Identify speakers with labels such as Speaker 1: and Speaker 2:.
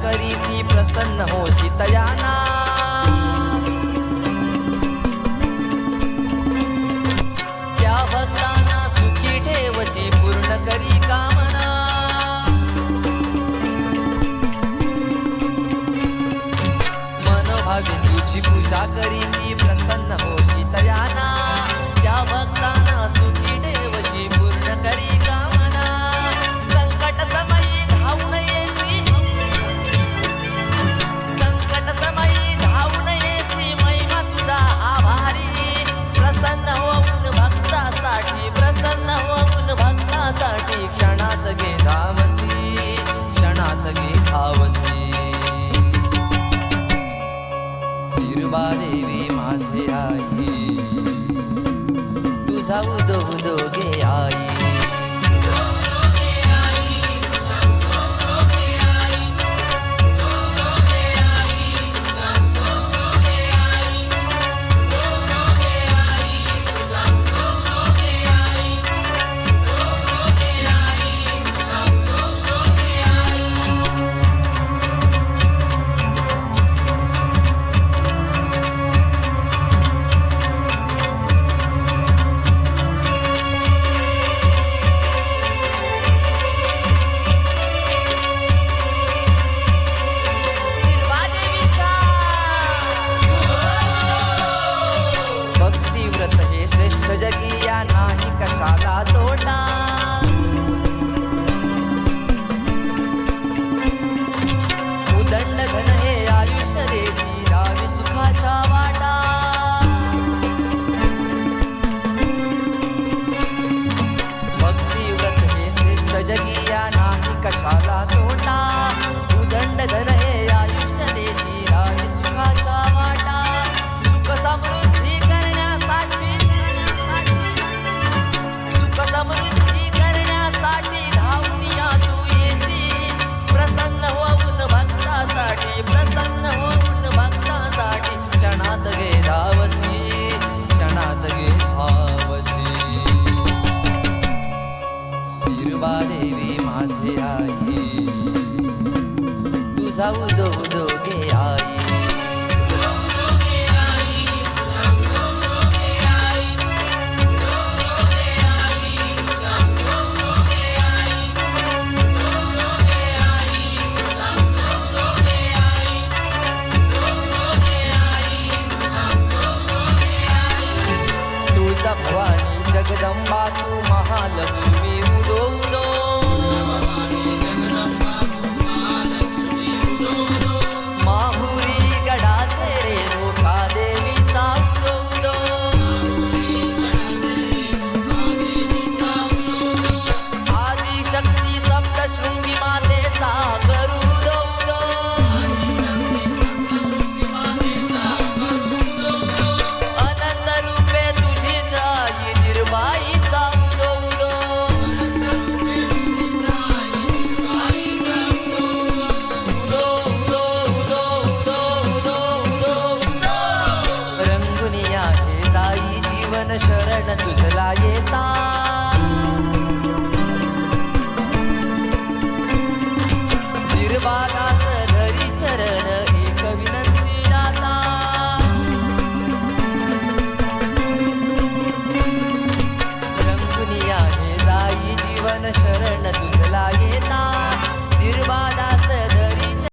Speaker 1: करी ती प्रसन्न होसी तयाना त्या भक्तांना सुखी ठेवशी पूर्ण करी कामना मनोभावे तुझी पूजा करी ती प्रसन्न होशी तयाना त्या भक्तांना सुखी ठेवशी पूर्ण करी कामना संकट समयी धावून येशी संकट समयी धावून येशी महिमा तुझा आभारी प्रसन्न होऊन भक्तासाठी प्रसन्न होऊन भक्तासाठी क्षणात गे धावसी क्षणात गे धावसी तिरुबा देवी माझे आई तुझा उदो उदो गे आई श्रेष्ठ जगी या नाही कशाला तोटा उदंड धन हे आयुष्य देशी रावी सुखाच्या वाटा भक्तिव्रत हे श्रेष्ठ जगी या नाही कशाला तोटा उदंड धन हे आयुष्य देशी रावी सुखाच्या वाटा सुख समृद्धी करण्यासाठी समृद्धी करण्यासाठी धावूनिया तू येशी प्रसन्न होऊन भक्तासाठी प्रसन्न होऊन भक्तासाठी क्षणात गे धावसी क्षणात गे धावसी तिरुबा देवी माझे आई तुझा उदो उदो गे आई भवानी जगदंबा तू महालक्ष्मी उदो उदो माहुरी गडाचे रेणुका देवीचा उदो उदो आदिशक्ती सप्तशृंगी मातेचा करू उदो उदो अनंत रूपे तुझी जाई निर्बाईचा उदो उदो उदो उदो उदो उदो उदो उदो उदो रंगुनिया हे जाई जीवन शरण तुझला येता